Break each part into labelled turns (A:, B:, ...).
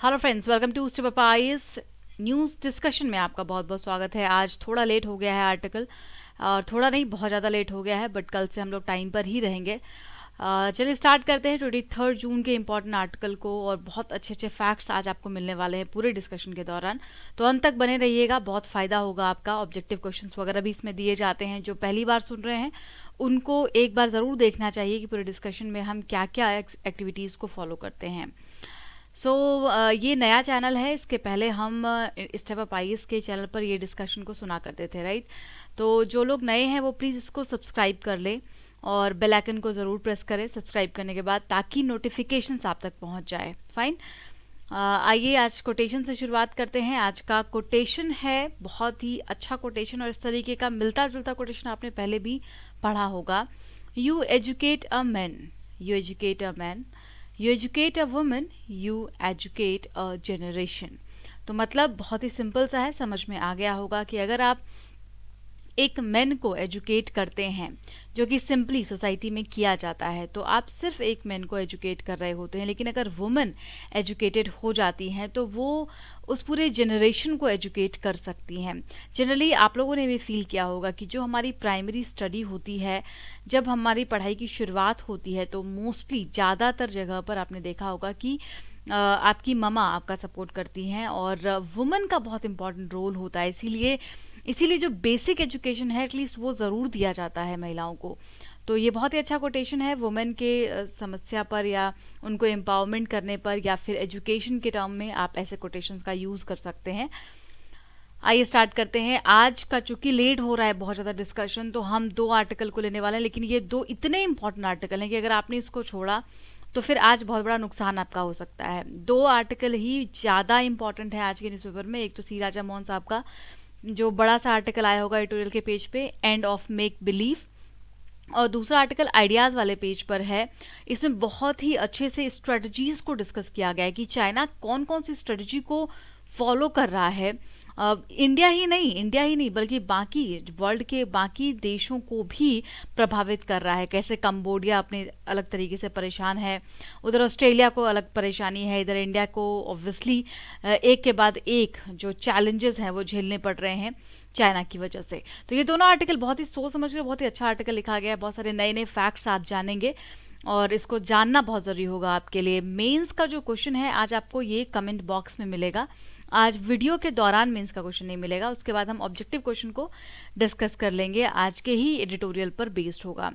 A: Hello friends, welcome to step up IAS news discussion में आपका बहुत बहुत स्वागत है। आज थोड़ा लेट हो गया है आर्टिकल, और थोड़ा नहीं बहुत ज़्यादा लेट हो गया है, बट कल से हम लोग टाइम पर ही रहेंगे। चलिए स्टार्ट करते हैं 23 जून के इम्पोर्टेंट आर्टिकल को। और बहुत अच्छे अच्छे फैक्ट्स आज आपको मिलने वाले हैं पूरे डिस्कशन के दौरान, तो अंत तक बने रहिएगा, बहुत फ़ायदा होगा आपका। ऑब्जेक्टिव क्वेश्चंस वगैरह भी इसमें दिए जाते हैं। जो पहली बार सुन रहे हैं उनको एक बार ज़रूर देखना चाहिए कि पूरे डिस्कशन में हम क्या क्या एक्टिविटीज़ को फॉलो करते हैं। ये नया चैनल है। इसके पहले हम स्टेप अप आईएएस के चैनल पर ये डिस्कशन को सुना करते थे, राइट। तो जो लोग नए हैं वो प्लीज़ इसको सब्सक्राइब कर लें और बेल आइकन को ज़रूर प्रेस करें सब्सक्राइब करने के बाद, ताकि नोटिफिकेशंस आप तक पहुंच जाए। फाइन। आइए आज कोटेशन से शुरुआत करते हैं। आज का कोटेशन है बहुत ही अच्छा कोटेशन, और इस तरीके का मिलता जुलता कोटेशन आपने पहले भी पढ़ा होगा। You educate a man, you educate a man, you educate a woman, you educate a generation. तो मतलब बहुत ही सिंपल सा है, समझ में आ गया होगा कि अगर आप एक मैन को एजुकेट करते हैं, जो कि सिंपली सोसाइटी में किया जाता है, तो आप सिर्फ एक मैन को एजुकेट कर रहे होते हैं। लेकिन अगर वुमन एजुकेटेड हो जाती हैं तो वो उस पूरे जनरेशन को एजुकेट कर सकती हैं। जनरली आप लोगों ने भी फील किया होगा कि जो हमारी प्राइमरी स्टडी होती है, जब हमारी पढ़ाई की शुरुआत होती है, तो मोस्टली ज़्यादातर जगह पर आपने देखा होगा कि आपकी ममा आपका सपोर्ट करती हैं, और वुमन का बहुत इंपॉर्टेंट रोल होता है। इसीलिए जो बेसिक एजुकेशन है एटलीस्ट वो ज़रूर दिया जाता है महिलाओं को। तो ये बहुत ही अच्छा कोटेशन है वुमेन के समस्या पर, या उनको एम्पावरमेंट करने पर, या फिर एजुकेशन के टर्म में आप ऐसे कोटेशंस का यूज़ कर सकते हैं। आइए स्टार्ट करते हैं। आज का चूंकि लेट हो रहा है बहुत ज़्यादा डिस्कशन, तो हम 2 आर्टिकल को लेने वाले हैं। लेकिन ये 2 इतने इंपॉर्टेंट आर्टिकल हैं कि अगर आपने इसको छोड़ा तो फिर आज बहुत बड़ा नुकसान आपका हो सकता है। 2 आर्टिकल ही ज़्यादा इंपॉर्टेंट है आज के न्यूज़पेपर में। एक तो सी राजा मोहन साहब का जो बड़ा सा आर्टिकल आया होगा एडिटोरियल के पेज पे, एंड ऑफ मेक बिलीव, और दूसरा आर्टिकल आइडियाज़ वाले पेज पर है। इसमें बहुत ही अच्छे से स्ट्रेटजीज को डिस्कस किया गया है कि चाइना कौन कौन सी स्ट्रेटजी को फॉलो कर रहा है। इंडिया ही नहीं बल्कि बाकी वर्ल्ड के बाकी देशों को भी प्रभावित कर रहा है। कैसे कंबोडिया अपने अलग तरीके से परेशान है, उधर ऑस्ट्रेलिया को अलग परेशानी है, इधर इंडिया को ऑब्वियसली एक के बाद एक जो चैलेंजेस हैं वो झेलने पड़ रहे हैं चाइना की वजह से। तो ये दोनों आर्टिकल बहुत ही सोच समझ कर बहुत ही अच्छा आर्टिकल लिखा गया है। बहुत सारे नए नए फैक्ट्स आप जानेंगे, और इसको जानना बहुत ज़रूरी होगा आपके लिए। मेंस का जो क्वेश्चन है आज आपको ये कमेंट बॉक्स में मिलेगा। आज वीडियो के दौरान मेंस का क्वेश्चन नहीं मिलेगा, उसके बाद हम ऑब्जेक्टिव क्वेश्चन को डिस्कस कर लेंगे, आज के ही एडिटोरियल पर बेस्ड होगा।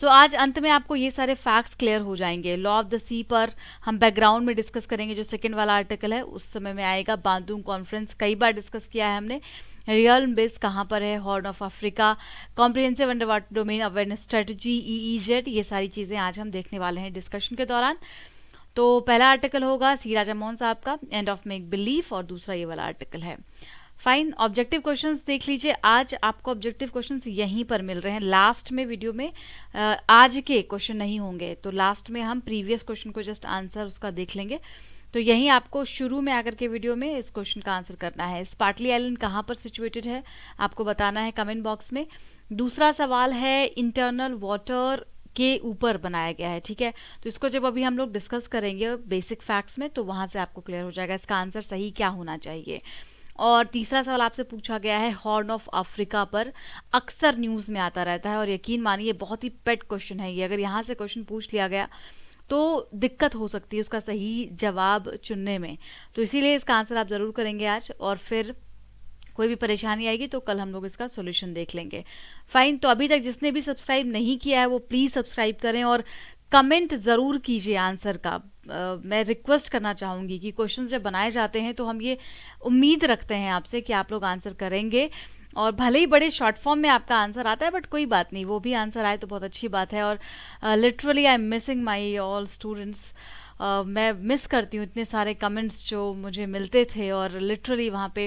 A: आज अंत में आपको ये सारे फैक्ट्स क्लियर हो जाएंगे। लॉ ऑफ द सी पर हम बैकग्राउंड में डिस्कस करेंगे, जो सेकंड वाला आर्टिकल है उस समय में आएगा। बांदुंग कॉन्फ्रेंस कई बार डिस्कस किया है हमने। रियल बेस कहाँ पर है, horn of Africa, comprehensive under water domain awareness strategy, EEZ, ये सारी चीज़ें आज हम देखने वाले हैं डिस्कशन के दौरान। तो पहला आर्टिकल होगा सी राजा मोहन साहब का, एंड ऑफ मेक बिलीफ, और दूसरा ये वाला आर्टिकल है। फाइन। ऑब्जेक्टिव क्वेश्चंस देख लीजिए। आज आपको ऑब्जेक्टिव क्वेश्चंस यहीं पर मिल रहे हैं। लास्ट में वीडियो में आज के क्वेश्चन नहीं होंगे, तो लास्ट में हम प्रीवियस क्वेश्चन को जस्ट आंसर उसका देख लेंगे। तो यहीं आपको शुरू में आकर के वीडियो में इस क्वेश्चन का आंसर करना है। स्पार्टली आइलैंड कहाँ पर सिचुएटेड है आपको बताना है कमेंट बॉक्स में। दूसरा सवाल है इंटरनल वाटर के ऊपर बनाया गया है, ठीक है। तो इसको जब अभी हम लोग डिस्कस करेंगे बेसिक फैक्ट्स में, तो वहां से आपको क्लियर हो जाएगा इसका आंसर सही क्या होना चाहिए। और तीसरा सवाल आपसे पूछा गया है हॉर्न ऑफ अफ्रीका पर, अक्सर न्यूज़ में आता रहता है, और यकीन मानिए बहुत ही पेट क्वेश्चन है ये। अगर यहाँ से क्वेश्चन पूछ लिया गया तो दिक्कत हो सकती है उसका सही जवाब चुनने में। तो इसीलिए इसका आंसर आप ज़रूर करेंगे आज, और फिर कोई भी परेशानी आएगी तो कल हम लोग इसका सॉल्यूशन देख लेंगे। फाइन। तो अभी तक जिसने भी सब्सक्राइब नहीं किया है वो प्लीज़ सब्सक्राइब करें, और कमेंट ज़रूर कीजिए आंसर का। मैं रिक्वेस्ट करना चाहूँगी कि क्वेश्चंस जब बनाए जाते हैं तो हम ये उम्मीद रखते हैं आपसे कि आप लोग आंसर करेंगे। और भले ही बड़े शॉर्ट फॉर्म में आपका आंसर आता है, बट कोई बात नहीं, वो भी आंसर आए तो बहुत अच्छी बात है। और literally I am missing my all students. मैं मिस करती हूँ इतने सारे कमेंट्स जो मुझे मिलते थे, और लिटरली वहाँ पे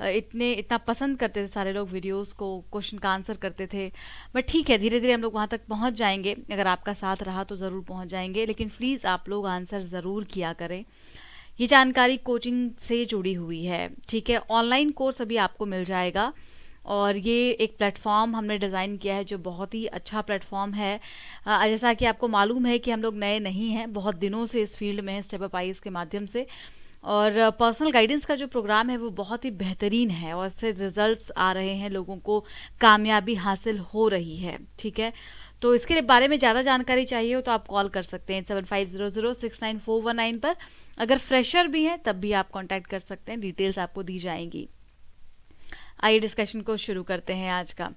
A: इतना पसंद करते थे सारे लोग वीडियोस को, क्वेश्चन का आंसर करते थे। बट ठीक है, धीरे धीरे हम लोग वहाँ तक पहुँच जाएंगे। अगर आपका साथ रहा तो ज़रूर पहुँच जाएंगे, लेकिन प्लीज़ आप लोग आंसर ज़रूर किया करें। ये जानकारी कोचिंग से जुड़ी हुई है, ठीक है। ऑनलाइन कोर्स अभी आपको मिल जाएगा, और ये एक प्लेटफॉर्म हमने डिज़ाइन किया है जो बहुत ही अच्छा प्लेटफॉर्म है। जैसा कि आपको मालूम है कि हम लोग नए नहीं हैं, बहुत दिनों से इस फील्ड में हैं स्टेप अप आईज के माध्यम से। और पर्सनल गाइडेंस का जो प्रोग्राम है वो बहुत ही बेहतरीन है और इससे रिजल्ट्स आ रहे हैं, लोगों को कामयाबी हासिल हो रही है। ठीक है, तो इसके बारे में ज़्यादा जानकारी चाहिए हो तो आप कॉल कर सकते हैं 75006941 पर। अगर फ्रेशर भी हैं तब भी आप कांटेक्ट कर सकते हैं, डिटेल्स आपको दी जाएंगी। आइए डिस्कशन को शुरू करते हैं आज का।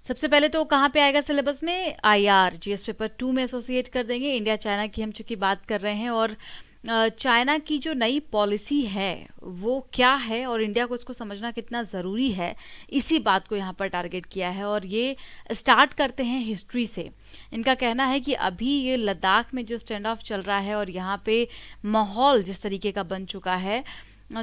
A: सबसे पहले तो कहाँ पे आएगा सिलेबस में, आईआर जीएस पेपर 2 में एसोसिएट कर देंगे। इंडिया चाइना की हम चूंकि बात कर रहे हैं, और चाइना की जो नई पॉलिसी है वो क्या है और इंडिया को इसको समझना कितना ज़रूरी है, इसी बात को यहाँ पर टारगेट किया है। और ये स्टार्ट करते हैं हिस्ट्री से। इनका कहना है कि अभी ये लद्दाख में जो स्टैंड ऑफ चल रहा है और यहाँ पे माहौल जिस तरीके का बन चुका है,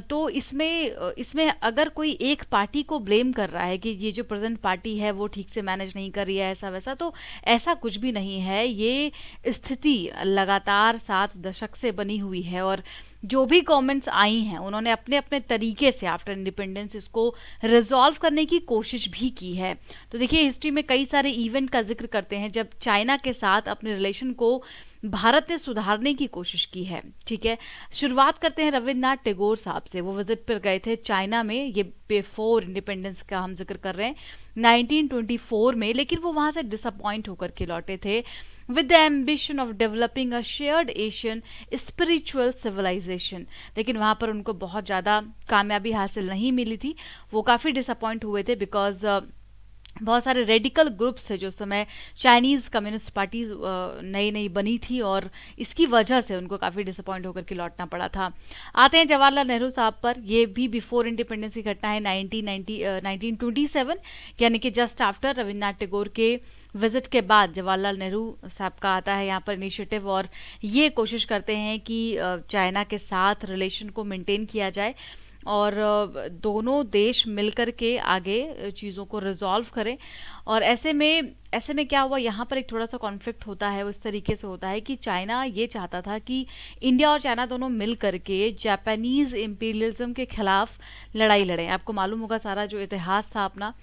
A: तो इसमें इसमें अगर कोई एक पार्टी को ब्लेम कर रहा है कि ये जो प्रेजेंट पार्टी है वो ठीक से मैनेज नहीं कर रही है ऐसा वैसा, तो ऐसा कुछ भी नहीं है। ये स्थिति लगातार 7 दशक से बनी हुई है और जो भी गवर्नमेंट्स आई हैं उन्होंने अपने अपने तरीके से आफ्टर इंडिपेंडेंस इसको रिजॉल्व करने की कोशिश भी की है। तो देखिए, हिस्ट्री में कई सारे इवेंट का जिक्र करते हैं जब चाइना के साथ अपने रिलेशन को भारत ने सुधारने की कोशिश की है। ठीक है, शुरुआत करते हैं रविन्द्रनाथ टैगोर साहब से। वो विजिट पर गए थे चाइना में, ये बिफोर इंडिपेंडेंस का हम जिक्र कर रहे हैं, 1924 में। लेकिन वो वहां से डिसअपॉइंट होकर के लौटे थे with the ambition of developing a shared Asian spiritual civilization। लेकिन वहाँ पर उनको बहुत ज़्यादा कामयाबी हासिल नहीं मिली थी, वो काफ़ी डिसअपॉइंट हुए थे बिकॉज बहुत सारे रेडिकल ग्रुप्स थे जो समय चाइनीज़ कम्युनिस्ट पार्टी नई नई बनी थी और इसकी वजह से उनको काफ़ी डिसअपॉइंट होकर के लौटना पड़ा था। आते हैं जवाहरलाल नेहरू साहब पर। ये भी बिफोर इंडिपेंडेंस की घटना है, 1927, यानी कि जस्ट आफ्टर रविन्द्रनाथ टैगोर के विजिट के बाद जवाहरलाल नेहरू साहब का आता है यहाँ पर इनिशिएटिव, और ये कोशिश करते हैं कि चाइना के साथ रिलेशन को मेंटेन किया जाए और दोनों देश मिलकर के आगे चीज़ों को रिजॉल्व करें। और ऐसे में क्या हुआ, यहाँ पर एक थोड़ा सा कॉन्फ्लिक्ट होता है। उस तरीके से होता है कि चाइना ये चाहता था कि इंडिया और चाइना दोनों मिल करके जापानीज़ इम्पीरियलिज्म के खिलाफ लड़ाई लड़ें। आपको मालूम होगा सारा जो इतिहास था अपना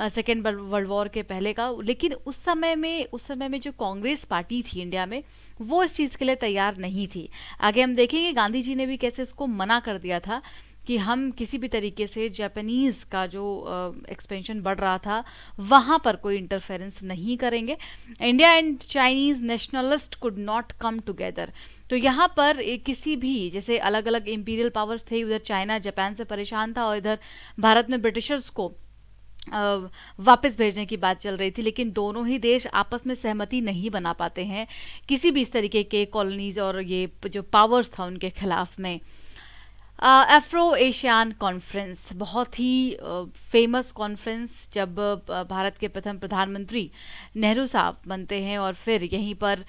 A: सेकेंड वर्ल्ड वॉर के पहले का। लेकिन उस समय में जो कांग्रेस पार्टी थी इंडिया में, वो इस चीज़ के लिए तैयार नहीं थी। आगे हम देखेंगे गांधी जी ने भी कैसे इसको मना कर दिया था कि हम किसी भी तरीके से जापानीज़ का जो एक्सपेंशन बढ़ रहा था वहाँ पर कोई इंटरफेरेंस नहीं करेंगे। India and Chinese nationalist could not come together. तो यहाँ पर किसी भी, जैसे अलग अलग इंपीरियल पावर्स थे, उधर चाइना जापान से परेशान था और इधर भारत में ब्रिटिशर्स को वापस भेजने की बात चल रही थी। लेकिन दोनों ही देश आपस में सहमति नहीं बना पाते हैं किसी भी इस तरीके के कॉलोनीज और ये जो पावर्स था उनके खिलाफ में। अफ्रो एशियान कॉन्फ्रेंस, बहुत ही फेमस कॉन्फ्रेंस, जब भारत के प्रथम प्रधानमंत्री नेहरू साहब बनते हैं और फिर यहीं पर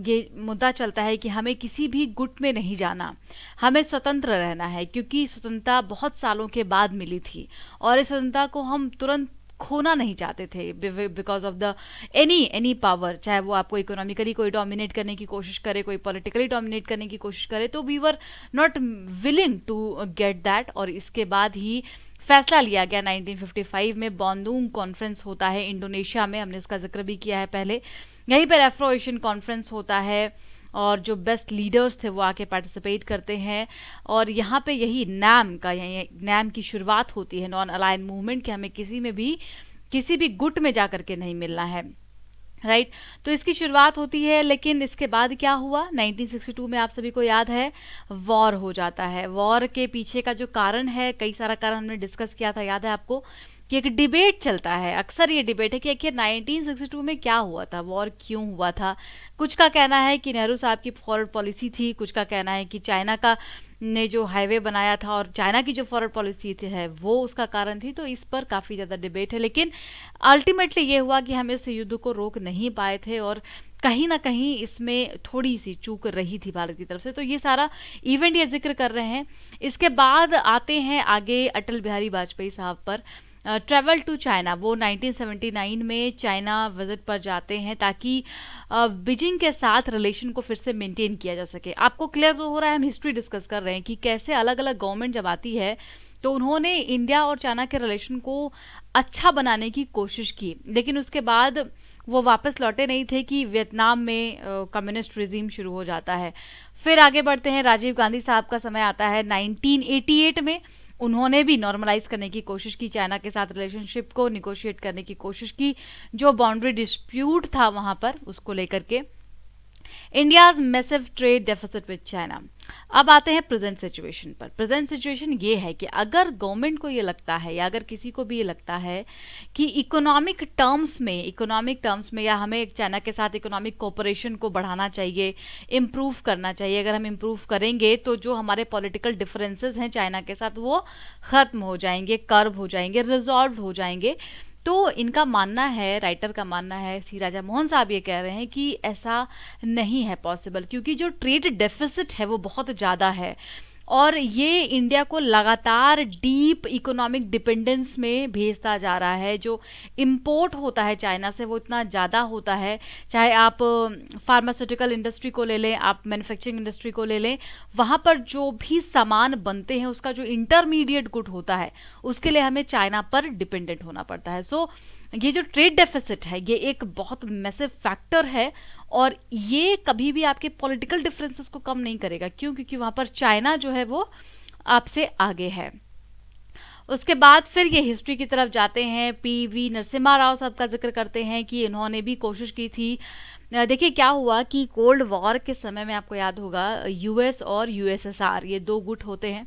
A: ये मुद्दा चलता है कि हमें किसी भी गुट में नहीं जाना, हमें स्वतंत्र रहना है, क्योंकि स्वतंत्रता बहुत सालों के बाद मिली थी और इस स्वतंत्रता को हम तुरंत खोना नहीं चाहते थे because of the any power, चाहे वो आपको इकोनॉमिकली कोई डोमिनेट करने की कोशिश करे, कोई पॉलिटिकली डोमिनेट करने की कोशिश करे, तो we were not willing to get that. और इसके बाद ही फैसला लिया गया 1955 में, बॉन्डुंग कॉन्फ्रेंस होता है इंडोनेशिया में, हमने इसका जिक्र भी किया है पहले। यहीं पर अफ्रो एशियन कॉन्फ्रेंस होता है और जो बेस्ट लीडर्स थे वो आके पार्टिसिपेट करते हैं। और यहाँ पे यही नैम की शुरुआत होती है, नॉन अलाइन मूवमेंट, कि हमें किसी भी गुट में जा करके नहीं मिलना है, राइट। तो इसकी शुरुआत होती है। लेकिन इसके बाद क्या हुआ, 1962 में आप सभी को याद है वॉर हो जाता है। वॉर के पीछे का जो कारण है, कई सारा कारण हमने डिस्कस किया था, याद है आपको, कि एक डिबेट चलता है। अक्सर ये डिबेट है कि आखिर 1962 में क्या हुआ था, वॉर क्यों हुआ था। कुछ का कहना है कि नेहरू साहब की फॉरवर्ड पॉलिसी थी, कुछ का कहना है कि चाइना का ने जो हाईवे बनाया था और चाइना की जो फॉरवर्ड पॉलिसी है वो उसका कारण थी। तो इस पर काफ़ी ज़्यादा डिबेट है, लेकिन अल्टीमेटली ये हुआ कि हम इस युद्ध को रोक नहीं पाए थे और कहीं ना कहीं इसमें थोड़ी सी चूक रही थी भारत की तरफ से। तो ये सारा इवेंट ये जिक्र कर रहे हैं। इसके बाद आते हैं आगे अटल बिहारी वाजपेयी साहब पर। ट्रैवल टू चाइना, वो 1979 में चाइना विजिट पर जाते हैं ताकि बीजिंग के साथ रिलेशन को फिर से मेंटेन किया जा सके। आपको क्लियर तो हो रहा है, हम हिस्ट्री डिस्कस कर रहे हैं कि कैसे अलग अलग गवर्नमेंट जब आती है तो उन्होंने इंडिया और चाइना के रिलेशन को अच्छा बनाने की कोशिश की, लेकिन उसके बाद वो वापस लौटे नहीं थे कि वियतनाम में कम्युनिस्ट रिजीम शुरू हो जाता है। फिर आगे बढ़ते हैं, राजीव गांधी साहब का समय आता है 1988 में। उन्होंने भी नॉर्मलाइज करने की कोशिश की, चाइना के साथ रिलेशनशिप को निगोशिएट करने की कोशिश की, जो बाउंड्री डिस्प्यूट था वहां पर उसको लेकर के। India's massive trade deficit with China. अब आते हैं प्रेजेंट सिचुएशन पर। प्रेजेंट सिचुएशन ये है कि अगर गवर्नमेंट को ये लगता है या अगर किसी को भी ये लगता है कि इकोनॉमिक टर्म्स में या हमें चाइना के साथ इकोनॉमिक कोऑपरेशन को बढ़ाना चाहिए, इम्प्रूव करना चाहिए, अगर हम इम्प्रूव करेंगे तो जो हमारे पॉलिटिकल डिफरेंसेस हैं चाइना के साथ वो खत्म हो जाएंगे, कर्व हो जाएंगे, रिजॉल्व हो जाएंगे। तो इनका मानना है, राइटर का मानना है, सी राजा मोहन साहब ये कह रहे हैं कि ऐसा नहीं है पॉसिबल, क्योंकि जो ट्रेड डेफिसिट है वो बहुत ज़्यादा है और ये इंडिया को लगातार डीप इकोनॉमिक डिपेंडेंस में भेजता जा रहा है। जो इंपोर्ट होता है चाइना से वो इतना ज़्यादा होता है, चाहे आप फार्मास्यूटिकल इंडस्ट्री को ले लें, आप मैन्युफैक्चरिंग इंडस्ट्री को ले लें, वहाँ पर जो भी सामान बनते हैं उसका जो इंटरमीडिएट गुड होता है उसके लिए हमें चाइना पर डिपेंडेंट होना पड़ता है। सो ये जो ट्रेड डेफिसिट है ये एक बहुत मैसिव फैक्टर है और ये कभी भी आपके पॉलिटिकल डिफरेंसेस को कम नहीं करेगा। क्यों? क्योंकि वहां पर चाइना जो है वो आपसे आगे है। उसके बाद फिर ये हिस्ट्री की तरफ जाते हैं, पीवी नरसिम्हा राव साहब का जिक्र करते हैं कि इन्होंने भी कोशिश की थी। देखिए क्या हुआ कि कोल्ड वॉर के समय में आपको याद होगा यूएस और यूएसएसआर ये दो गुट होते हैं,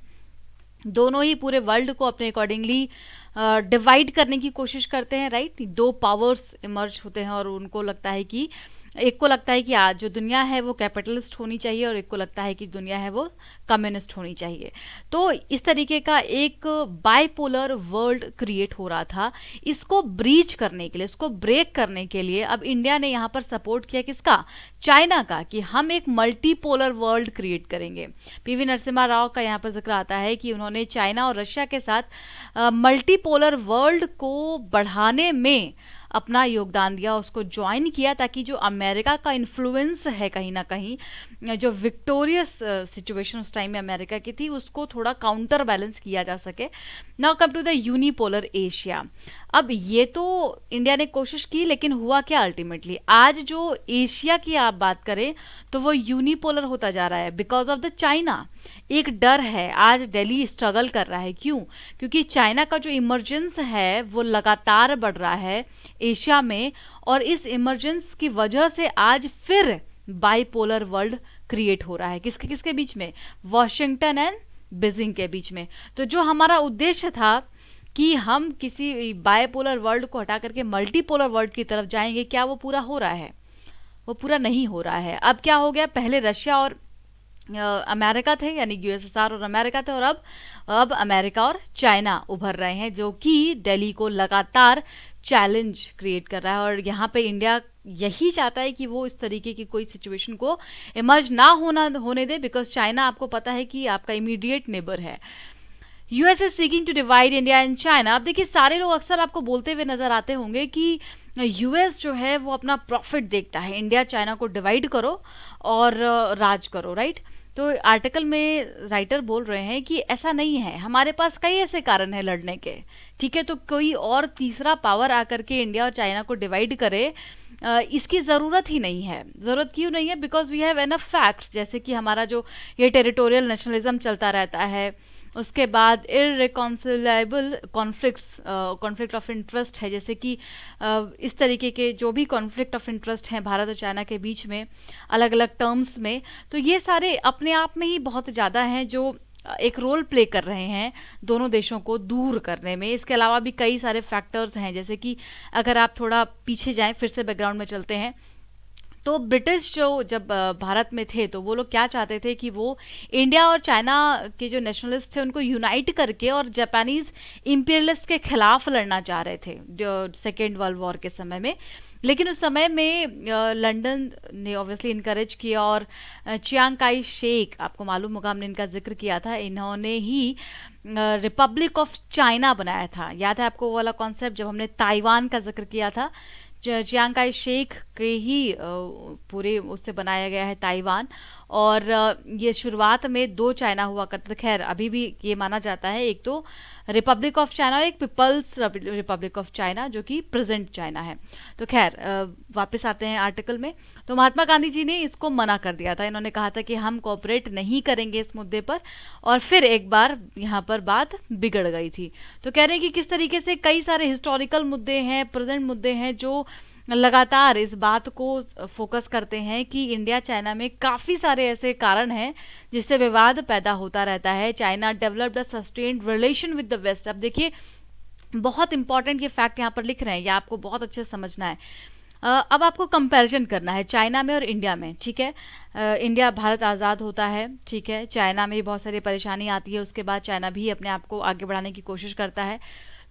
A: दोनों ही पूरे वर्ल्ड को अपने अकॉर्डिंगली डिवाइड करने की कोशिश करते हैं, राइट। दो पावर्स इमर्ज होते हैं और उनको लगता है कि एक को लगता है कि आज जो दुनिया है वो कैपिटलिस्ट होनी चाहिए और एक को लगता है कि दुनिया है वो कम्युनिस्ट होनी चाहिए। तो इस तरीके का एक बाइपोलर वर्ल्ड क्रिएट हो रहा था। इसको ब्रीच करने के लिए, इसको ब्रेक करने के लिए अब इंडिया ने यहाँ पर सपोर्ट किया किसका? चाइना का, कि हम एक मल्टीपोलर वर्ल्ड क्रिएट करेंगे। पीवी नरसिम्हा राव का यहाँ पर जिक्र आता है कि उन्होंने चाइना और रशिया के साथ मल्टीपोलर वर्ल्ड को बढ़ाने में अपना योगदान दिया, उसको ज्वाइन किया, ताकि जो अमेरिका का इन्फ्लुएंस है कहीं ना कहीं, जो विक्टोरियस सिचुएशन उस टाइम में अमेरिका की थी, उसको थोड़ा काउंटर बैलेंस किया जा सके। Now come to the unipolar Asia. अब ये तो इंडिया ने कोशिश की, लेकिन हुआ क्या अल्टीमेटली? आज जो एशिया की आप बात करें तो वो यूनिपोलर होता जा रहा है बिकॉज ऑफ द चाइना। एक डर है, आज दिल्ली स्ट्रगल कर रहा है। क्यों? क्योंकि चाइना का जो इमरजेंस है वो लगातार बढ़ रहा है एशिया में, और इस इमरजेंस की वजह से आज फिर बाइपोलर वर्ल्ड क्रिएट हो रहा है। किसके किसके बीच में? वॉशिंगटन एंड बीजिंग के बीच में। तो जो हमारा उद्देश्य था कि हम किसी बाइपोलर वर्ल्ड को हटा करके मल्टीपोलर वर्ल्ड की तरफ जाएंगे, क्या वो पूरा हो रहा है? वो पूरा नहीं हो रहा है। अब क्या हो गया? पहले रशिया और अमेरिका थे, यानी यूएसएसआर और अमेरिका थे, और अब अमेरिका और चाइना उभर रहे हैं, जो कि दिल्ली को लगातार चैलेंज क्रिएट कर रहा है। और यहाँ पे इंडिया यही चाहता है कि वो इस तरीके की कोई सिचुएशन को इमर्ज ना होने दे, बिकॉज चाइना आपको पता है कि आपका इमीडिएट नेबर है। US is seeking to divide India and China. अब देखिए सारे लोग अक्सर आपको बोलते हुए नजर आते होंगे कि यूएस जो है वो अपना प्रॉफिट देखता है, इंडिया चाइना को डिवाइड करो और राज करो, राइट। तो आर्टिकल में राइटर बोल रहे हैं कि ऐसा नहीं है, हमारे पास कई ऐसे कारण है लड़ने के, ठीक है। तो कोई और तीसरा पावर आकर के इंडिया और चाइना को डिवाइड करे, इसकी ज़रूरत ही नहीं है। ज़रूरत क्यों नहीं है? Because we have enough facts, जैसे कि हमारा जो ये टेरिटोरियल नेशनलिज्म चलता रहता है, उसके बाद इररिकॉन्सिलेबल कॉन्फ्लिक्ट ऑफ इंटरेस्ट है, जैसे कि इस तरीके के जो भी कॉन्फ्लिक्ट ऑफ इंटरेस्ट हैं भारत और चाइना के बीच में अलग अलग टर्म्स में, तो ये सारे अपने आप में ही बहुत ज़्यादा हैं जो एक रोल प्ले कर रहे हैं दोनों देशों को दूर करने में। इसके अलावा भी कई सारे फैक्टर्स हैं, जैसे कि अगर आप थोड़ा पीछे जाएं, फिर से बैकग्राउंड में चलते हैं, तो ब्रिटिश जो जब भारत में थे तो वो लोग क्या चाहते थे कि वो इंडिया और चाइना के जो नेशनलिस्ट थे उनको यूनाइट करके और जापानीज इंपीरियलिस्ट के खिलाफ लड़ना चाह रहे थे जो सेकेंड वर्ल्ड वॉर के समय में। लेकिन उस समय में लंदन ने ऑब्वियसली इनकरेज किया, और चियांग काई शेक, आपको मालूम होगा हमने इनका जिक्र किया था, इन्होंने ही रिपब्लिक ऑफ चाइना बनाया था। याद है आपको वो वाला कॉन्सेप्ट जब हमने ताइवान का जिक्र किया था चियांग काई शेक के ही पूरे उससे बनाया गया है ताइवान। और ये शुरुआत में दो चाइना हुआ करता था। खैर अभी भी ये माना जाता है, एक तो रिपब्लिक ऑफ चाइना और एक पीपल्स रिपब्लिक ऑफ चाइना, जो कि प्रेजेंट चाइना है। तो खैर वापस आते हैं आर्टिकल में। तो महात्मा गांधी जी ने इसको मना कर दिया था। इन्होंने कहा था कि हम कोऑपरेट नहीं करेंगे इस मुद्दे पर, और फिर एक बार यहाँ पर बात बिगड़ गई थी। तो कह रहे हैं कि किस तरीके से कई सारे हिस्टोरिकल मुद्दे हैं, प्रेजेंट मुद्दे हैं, जो लगातार इस बात को फोकस करते हैं कि इंडिया चाइना में काफ़ी सारे ऐसे कारण हैं जिससे विवाद पैदा होता रहता है। China developed a sustained relation with the west. अब देखिए, बहुत इंपॉर्टेंट ये फैक्ट यहाँ पर लिख रहे हैं, ये आपको बहुत अच्छे से समझना है। अब आपको कंपैरिजन करना है चाइना में और इंडिया में, ठीक है। इंडिया, भारत आज़ाद होता है, ठीक है, चाइना में भी बहुत सारी परेशानी आती है, उसके बाद चाइना भी अपने आप को आगे बढ़ाने की कोशिश करता है।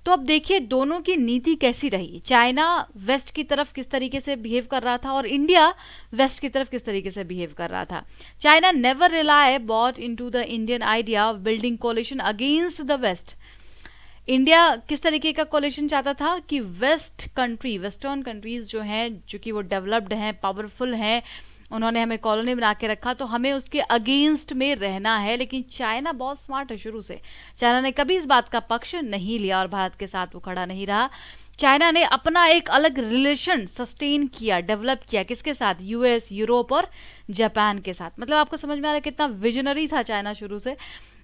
A: तो अब देखिए दोनों की नीति कैसी रही। चाइना वेस्ट की तरफ किस तरीके से बिहेव कर रहा था और इंडिया वेस्ट की तरफ किस तरीके से बिहेव कर रहा था। China never rely bought into the Indian idea of building coalition against the west. India किस तरीके का कोलिशन चाहता था कि वेस्टर्न कंट्रीज जो हैं, जो कि वो डेवलप्ड हैं, पावरफुल हैं, उन्होंने हमें कॉलोनी बना के रखा, तो हमें उसके अगेंस्ट में रहना है। लेकिन चाइना बहुत स्मार्ट है शुरू से। चाइना ने कभी इस बात का पक्ष नहीं लिया और भारत के साथ वो खड़ा नहीं रहा। चाइना ने अपना एक अलग रिलेशन सस्टेन किया, डेवलप किया, किसके साथ? यूएस, यूरोप और जापान के साथ। मतलब आपको समझ में आ रहा है कितना विजनरी था चाइना शुरू से।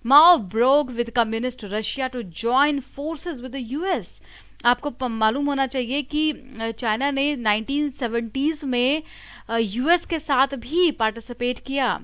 A: Mao broke with communist Russia to join forces with the US. आपको मालूम होना चाहिए कि चाइना ने 1970s में यूएस के साथ भी पार्टिसिपेट किया।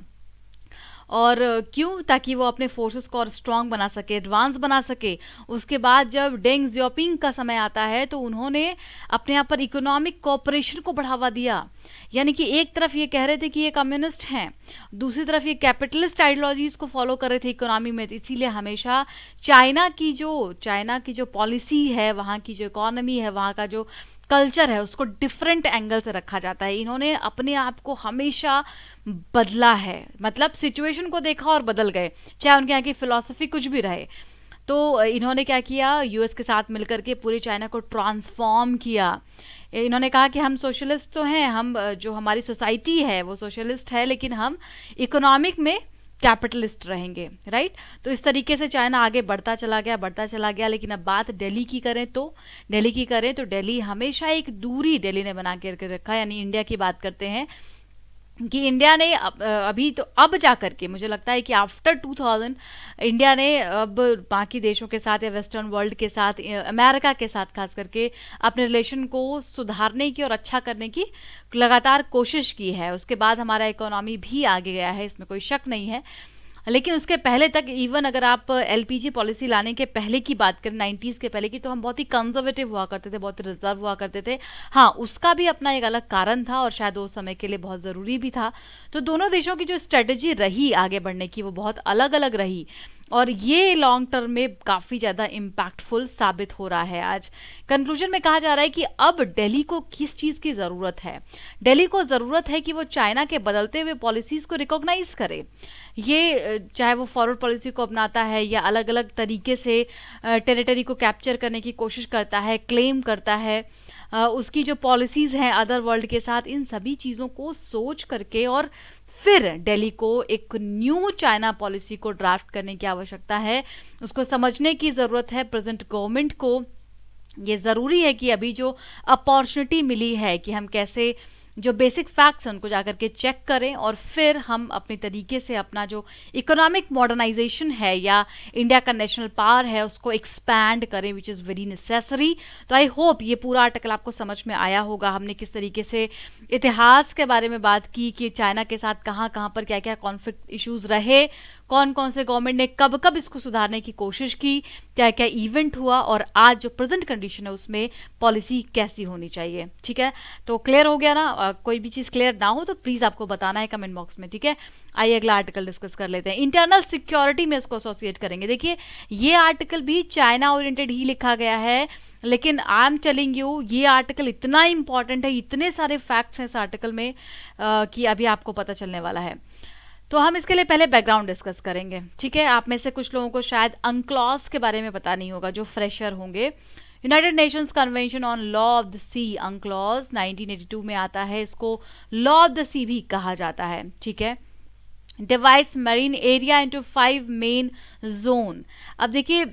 A: और क्यों? ताकि वो अपने फोर्सेस को और स्ट्रांग बना सके, एडवांस बना सके। उसके बाद जब डेंग जियोपिंग का समय आता है तो उन्होंने अपने यहाँ पर इकोनॉमिक कोऑपरेशन को बढ़ावा दिया। यानी कि एक तरफ ये कह रहे थे कि ये कम्युनिस्ट हैं, दूसरी तरफ ये कैपिटलिस्ट आइडियोलॉजीज को फॉलो कर रहे थे इकोनॉमी में। इसीलिए हमेशा चाइना की जो पॉलिसी है, वहाँ की जो इकोनॉमी है, वहाँ का जो कल्चर है, उसको डिफरेंट एंगल से रखा जाता है। इन्होंने अपने आप को हमेशा बदला है, मतलब सिचुएशन को देखा और बदल गए, चाहे उनके यहाँ की फिलॉसफी कुछ भी रहे। तो इन्होंने क्या किया, यूएस के साथ मिलकर के पूरी चाइना को ट्रांसफॉर्म किया। इन्होंने कहा कि हम सोशलिस्ट तो हैं, हम जो हमारी सोसाइटी है वो सोशलिस्ट है, लेकिन हम इकोनॉमिक में कैपिटलिस्ट रहेंगे, राइट। तो इस तरीके से चाइना आगे बढ़ता चला गया। लेकिन अब बात दिल्ली की करें तो दिल्ली हमेशा एक दूरी दिल्ली ने बना के रखा है। यानी इंडिया की बात करते हैं कि इंडिया ने अब जा करके मुझे लगता है कि आफ्टर 2000 इंडिया ने अब बाकी देशों के साथ या वेस्टर्न वर्ल्ड के साथ, अमेरिका के साथ खास करके अपने रिलेशन को सुधारने की और अच्छा करने की लगातार कोशिश की है। उसके बाद हमारा इकोनॉमी भी आगे गया है, इसमें कोई शक नहीं है। लेकिन उसके पहले तक, इवन अगर आप एलपीजी पॉलिसी लाने के पहले की बात करें, 90s के पहले की, तो हम बहुत ही कंजर्वेटिव हुआ करते थे, बहुत रिजर्व हुआ करते थे। हाँ, उसका भी अपना एक अलग कारण था और शायद उस समय के लिए बहुत ज़रूरी भी था। तो दोनों देशों की जो स्ट्रेटजी रही आगे बढ़ने की, वो बहुत अलग अलग रही, और ये लॉन्ग टर्म में काफ़ी ज़्यादा इम्पैक्टफुल साबित हो रहा है। आज कंक्लूजन में कहा जा रहा है कि अब दिल्ली को किस चीज़ की ज़रूरत है? दिल्ली को ज़रूरत है कि वो चाइना के बदलते हुए पॉलिसीज़ को रिकॉग्नाइज करे। ये चाहे वो फॉरवर्ड पॉलिसी को अपनाता है या अलग अलग तरीके से टेरिटरी को कैप्चर करने की कोशिश करता है, क्लेम करता है, उसकी जो पॉलिसीज़ हैं अदर वर्ल्ड के साथ, इन सभी चीज़ों को सोच करके और फिर दिल्ली को एक न्यू चाइना पॉलिसी को ड्राफ्ट करने की आवश्यकता है। उसको समझने की ज़रूरत है प्रेजेंट गवर्नमेंट को। ये ज़रूरी है कि अभी जो अपॉर्चुनिटी मिली है कि हम कैसे जो बेसिक फैक्ट्स हैं उनको जाकर के चेक करें और फिर हम अपने तरीके से अपना जो इकोनॉमिक मॉडर्नाइजेशन है या इंडिया का नेशनल पावर है उसको एक्सपैंड करें, विच इज़ वेरी नेसेसरी। तो आई होप ये पूरा आर्टिकल आपको समझ में आया होगा। हमने किस तरीके से इतिहास के बारे में बात की कि चाइना के साथ कहाँ कहाँ पर क्या क्या कॉन्फ्लिक्ट इश्यूज रहे, कौन कौन से गवर्नमेंट ने कब कब इसको सुधारने की कोशिश की, क्या क्या इवेंट हुआ, और आज जो प्रेजेंट कंडीशन है उसमें पॉलिसी कैसी होनी चाहिए। ठीक है, तो क्लियर हो गया ना? कोई भी चीज़ क्लियर ना हो तो प्लीज़ आपको बताना है कमेंट बॉक्स में, ठीक है। आइए अगला आर्टिकल डिस्कस कर लेते हैं। इंटरनल सिक्योरिटी में इसको एसोसिएट करेंगे। देखिए ये आर्टिकल भी चाइना ओरिएंटेड ही लिखा गया है, लेकिन आई एम टेलिंग यू ये आर्टिकल इतना इंपॉर्टेंट है, इतने सारे फैक्ट्स हैं इस आर्टिकल में कि अभी आपको पता चलने वाला है। तो हम इसके लिए पहले बैकग्राउंड डिस्कस करेंगे, ठीक है। आप में से कुछ लोगों को शायद अंक्लॉस के बारे में पता नहीं होगा, जो फ्रेशर होंगे। United Nations convention on law of the sea UNCLOS 1982 में आता है, इसको लॉ ऑफ द सी भी कहा जाता है, ठीक है। Divides marine area into 5 main zone. अब देखिए,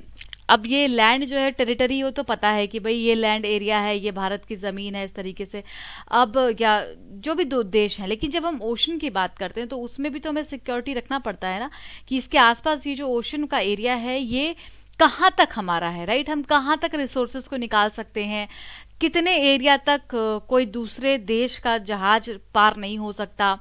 A: अब ये लैंड जो है टेरिटरी हो तो पता है कि भाई ये लैंड एरिया है, ये भारत की ज़मीन है, इस तरीके से। अब या जो भी दो देश हैं, लेकिन जब हम ओशन की बात करते हैं तो उसमें भी तो हमें सिक्योरिटी रखना पड़ता है ना, कि इसके आसपास ये जो ओशन का एरिया है ये कहाँ तक हमारा है, राइट। हम कहाँ तक रिसोर्सेज को निकाल सकते हैं, कितने एरिया तक कोई दूसरे देश का जहाज पार नहीं हो सकता,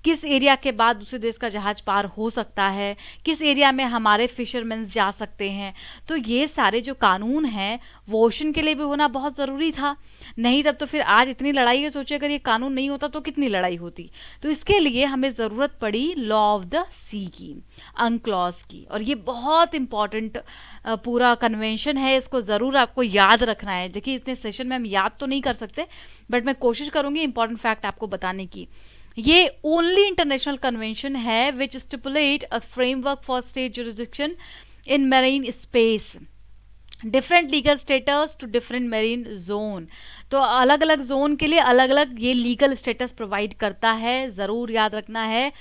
A: किस एरिया के बाद दूसरे देश का जहाज पार हो सकता है, किस एरिया में हमारे फिशरमैन जा सकते हैं। तो ये सारे जो कानून हैं वो ओशन के लिए भी होना बहुत ज़रूरी था, नहीं तब तो फिर आज इतनी लड़ाई है। सोचिए अगर ये कानून नहीं होता तो कितनी लड़ाई होती। तो इसके लिए हमें ज़रूरत पड़ी लॉ ऑफ द सी की, अंक्लॉज की, और ये बहुत इंपॉर्टेंट पूरा कन्वेंशन है, इसको ज़रूर आपको याद रखना है। देखिए इतने सेशन में हम याद तो नहीं कर सकते, बट मैं कोशिश करूंगी इंपॉर्टेंट फैक्ट आपको बताने की। ये ओनली इंटरनेशनल कन्वेंशन है which stipulate a framework for state jurisdiction in marine space, different legal status to different marine zone. तो अलग अलग जोन के लिए अलग अलग ये लीगल स्टेटस प्रोवाइड करता है, ज़रूर याद रखना है।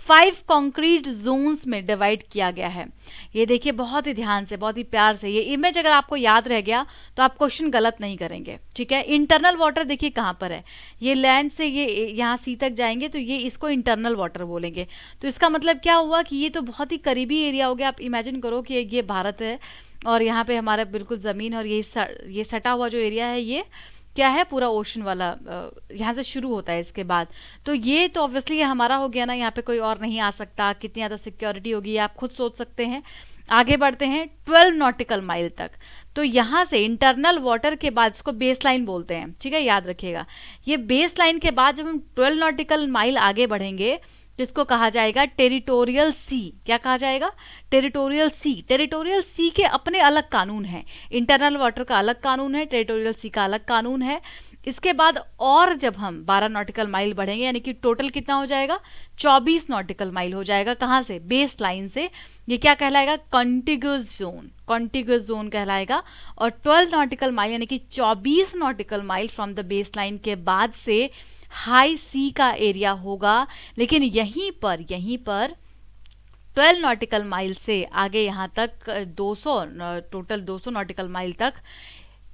A: 5 कॉन्क्रीट जोन्स में डिवाइड किया गया है। ये देखिए बहुत ही ध्यान से, बहुत ही प्यार से, ये इमेज अगर आपको याद रह गया तो आप क्वेश्चन गलत नहीं करेंगे, ठीक है। इंटरनल वाटर देखिए कहाँ पर है, ये लैंड से ये यहाँ सी तक जाएंगे तो ये इसको इंटरनल वाटर बोलेंगे। तो इसका मतलब क्या हुआ कि ये तो बहुत ही करीबी एरिया हो गया। आप इमेजिन करो कि ये भारत है और यहाँ पे हमारा बिल्कुल ज़मीन, और ये सटा हुआ जो एरिया है ये क्या है, पूरा ओशन वाला, यहाँ से शुरू होता है इसके बाद। तो ये तो ऑब्वियसली ये हमारा हो गया ना, यहाँ पे कोई और नहीं आ सकता। कितनी ज़्यादा सिक्योरिटी होगी आप खुद सोच सकते हैं। आगे बढ़ते हैं 12 नॉटिकल माइल तक। तो यहाँ से इंटरनल वाटर के बाद इसको बेस लाइन बोलते हैं, ठीक है, याद रखिएगा। ये बेस लाइन के बाद जब हम 12 नॉटिकल माइल आगे बढ़ेंगे जिसको कहा जाएगा टेरिटोरियल सी। क्या कहा जाएगा? टेरिटोरियल सी। टेरिटोरियल सी के अपने अलग कानून हैं, इंटरनल वाटर का अलग कानून है, टेरिटोरियल सी का अलग कानून है। इसके बाद और जब हम 12 नॉटिकल माइल बढ़ेंगे, यानी कि टोटल कितना हो जाएगा, 24 नॉटिकल माइल हो जाएगा। कहाँ से? बेस लाइन से। ये क्या कहलाएगा? Contiguous zone. कॉन्टिग्यूस जोन कहलाएगा। और 12 नॉटिकल माइल यानी कि 24 nautical mile from the base line के बाद से हाई सी का एरिया होगा। लेकिन यहीं पर 12 नॉटिकल माइल से आगे यहाँ तक 200, टोटल 200 नॉटिकल माइल तक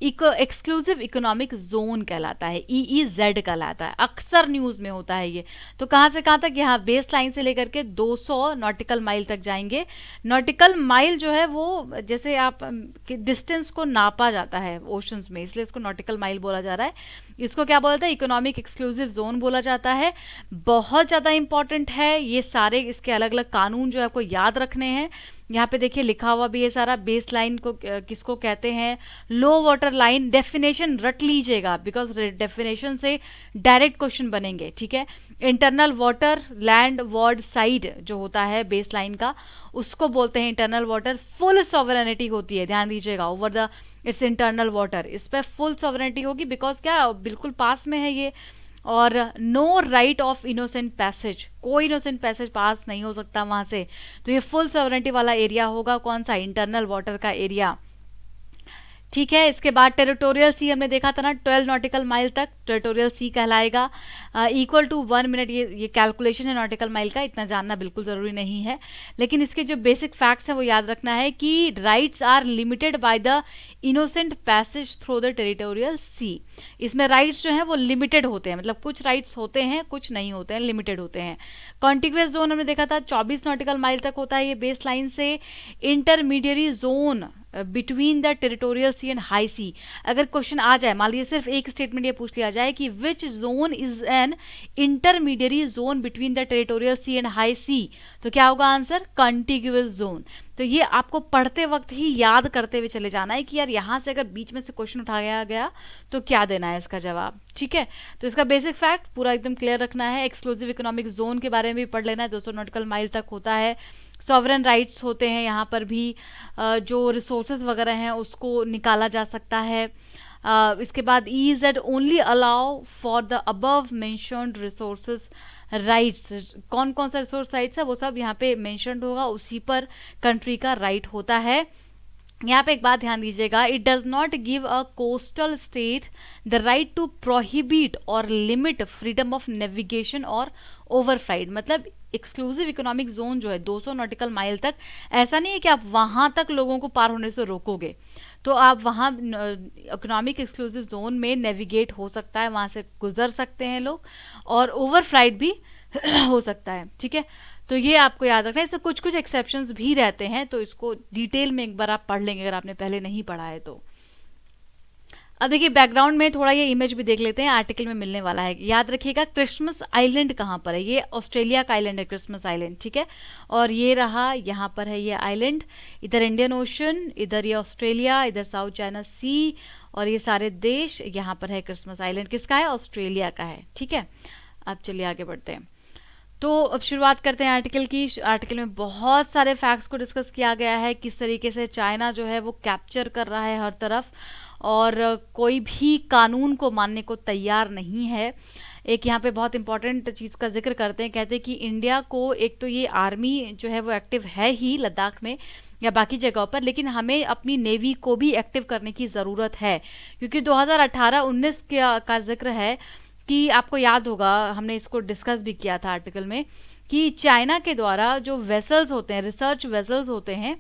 A: एक्सक्लूसिव इकोनॉमिक जोन कहलाता है, EEZ कहलाता है। अक्सर न्यूज़ में होता है ये। तो कहाँ से कहाँ तक? यहाँ बेस लाइन से लेकर के 200 नॉटिकल माइल तक जाएंगे। नॉटिकल माइल जो है वो जैसे आप डिस्टेंस को नापा जाता है ओशंस में, इसलिए इसको नॉटिकल माइल बोला जा रहा है। इसको क्या बोलता है? इकोनॉमिक एक्सक्लूसिव जोन बोला जाता है। बहुत ज़्यादा इंपॉर्टेंट है ये सारे, इसके अलग अलग कानून जो है आपको याद रखने हैं। यहाँ पे देखिए लिखा हुआ भी है सारा। बेस लाइन को किसको कहते हैं? लो वाटर लाइन। डेफिनेशन रट लीजिएगा, बिकॉज डेफिनेशन से डायरेक्ट क्वेश्चन बनेंगे, ठीक है। Internal water land ward side जो होता है बेस लाइन का, उसको बोलते हैं इंटरनल वाटर। फुल सॉवरेनिटी होती है, ध्यान दीजिएगा, over the it's internal water. इस पर फुल सॉवरेनिटी होगी, बिकॉज क्या, बिल्कुल पास में है ये। और no right of innocent passage, कोई इनोसेंट पैसेज पास नहीं हो सकता वहां से। तो ये फुल सॉवरेनिटी वाला एरिया होगा। कौन सा? इंटरनल वाटर का एरिया, ठीक है। इसके बाद टेरिटोरियल सी हमने देखा था ना, 12 नॉटिकल माइल तक टेरिटोरियल सी कहलाएगा। इक्वल टू 1 मिनट, ये कैलकुलेशन है नॉटिकल माइल का, इतना जानना बिल्कुल ज़रूरी नहीं है। लेकिन इसके जो बेसिक फैक्ट्स हैं वो याद रखना है कि rights are limited by the innocent passage through the territorial sea. इसमें राइट्स जो हैं वो लिमिटेड होते हैं, मतलब कुछ राइट्स होते हैं, कुछ नहीं होते हैं, लिमिटेड होते हैं। कॉन्टिग्यूस जोन हमने देखा था 24 नॉटिकल माइल तक होता है ये बेस लाइन से। Intermediary zone between the territorial sea and high sea. अगर क्वेश्चन आ जाए, मान लीजिए सिर्फ एक स्टेटमेंट ये पूछ लिया जाए कि which zone is an intermediary zone between the territorial sea and high sea, तो क्या होगा आंसर? Contiguous zone. तो ये आपको पढ़ते वक्त ही याद करते हुए चले जाना है कि यार यहाँ से अगर बीच में से क्वेश्चन उठाया गया तो क्या देना है इसका जवाब, ठीक है। तो इसका बेसिक फैक्ट पूरा एकदम क्लियर रखना है। एक्सक्लूसिव इकोनॉमिक जोन के बारे में भी पढ़ लेना है, 200 नॉटिकल माइल तक होता है। सॉवरेन राइट्स होते हैं यहाँ पर भी, जो रिसोर्सेज वगैरह हैं उसको निकाला जा सकता है। इसके बाद EEZ only allow for the above mentioned resources rights. कौन कौन सा रिसोर्स राइट्स है वो सब यहाँ पे मेंशन्ड होगा, उसी पर कंट्री का राइट होता है। यहाँ पे एक बात ध्यान दीजिएगा, it does not give a coastal state the right to prohibit or limit freedom of navigation और ओवरफ्लाइट। मतलब एक्सक्लूसिव इकोनॉमिक जोन जो है 200 नॉटिकल माइल तक, ऐसा नहीं है कि आप वहां तक लोगों को पार होने से रोकोगे, तो आप वहाँ इकोनॉमिक एक्सक्लूसिव जोन में नेविगेट हो सकता है, वहां से गुजर सकते हैं लोग, और ओवरफ्लाइट भी हो सकता है। ठीक है, तो ये आपको याद रखना है। इसमें कुछ कुछ एक्सेप्शंस भी रहते हैं, तो इसको डिटेल में एक बार आप पढ़ लेंगे अगर आपने पहले नहीं पढ़ा है तो। अब देखिए बैकग्राउंड में थोड़ा ये इमेज भी देख लेते हैं, आर्टिकल में मिलने वाला है। याद रखिएगा क्रिसमस आइलैंड कहाँ पर है, ये ऑस्ट्रेलिया का आइलैंड है क्रिसमस आइलैंड। ठीक है, और ये रहा यहाँ पर है ये आइलैंड, इधर इंडियन ओशन, इधर ये ऑस्ट्रेलिया, इधर साउथ चाइना सी, और ये सारे देश, यहाँ पर है क्रिसमस आइलैंड। किसका है? ऑस्ट्रेलिया का है। ठीक है, अब चलिए आगे बढ़ते हैं। तो अब शुरुआत करते हैं आर्टिकल की। आर्टिकल में बहुत सारे फैक्ट्स को डिस्कस किया गया है, किस तरीके से चाइना जो है वो कैप्चर कर रहा है हर तरफ, और कोई भी कानून को मानने को तैयार नहीं है। एक यहाँ पे बहुत इंपॉर्टेंट चीज़ का जिक्र करते हैं, कहते हैं कि इंडिया को एक तो ये आर्मी जो है वो एक्टिव है ही लद्दाख में या बाकी जगहों पर, लेकिन हमें अपनी नेवी को भी एक्टिव करने की ज़रूरत है, क्योंकि 2018-19 का जिक्र है कि आपको याद होगा, हमने इसको डिस्कस भी किया था आर्टिकल में, कि चाइना के द्वारा जो वेसल्स होते हैं, रिसर्च वेसल्स होते हैं,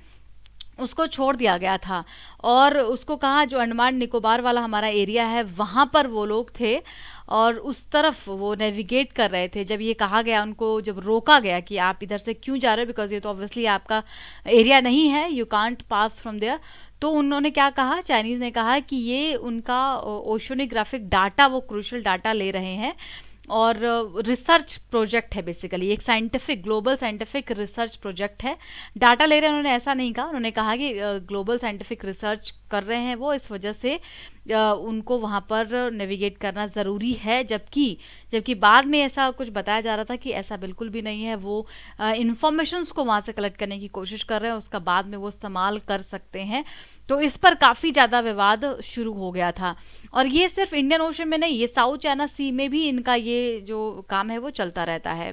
A: उसको छोड़ दिया गया था, और उसको कहा जो अंडमान निकोबार वाला हमारा एरिया है वहाँ पर वो लोग थे, और उस तरफ वो नेविगेट कर रहे थे। जब ये कहा गया उनको, जब रोका गया कि आप इधर से क्यों जा रहे हो, बिकॉज ये तो ऑब्वियसली आपका एरिया नहीं है, you can't pass from there, तो उन्होंने क्या कहा, चाइनीज ने कहा कि ये उनका ओशोनोग्राफिक डाटा, वो क्रूशल डाटा ले रहे हैं, और रिसर्च प्रोजेक्ट है बेसिकली, एक scientific global scientific research project है। डाटा ले रहे हैं उन्होंने ऐसा नहीं कहा, उन्होंने कहा कि ग्लोबल साइंटिफिक रिसर्च कर रहे हैं वो, इस वजह से उनको वहाँ पर नेविगेट करना ज़रूरी है। जबकि जबकि बाद में ऐसा कुछ बताया जा रहा था कि ऐसा बिल्कुल भी नहीं है, वो इंफॉर्मेशंस को वहाँ से कलेक्ट करने की कोशिश कर रहे हैं, उसका बाद में वो इस्तेमाल कर सकते हैं। तो इस पर काफ़ी ज़्यादा विवाद शुरू हो गया था, और ये सिर्फ इंडियन ओशन में नहीं, ये साउथ चाइना सी में भी इनका ये जो काम है वो चलता रहता है।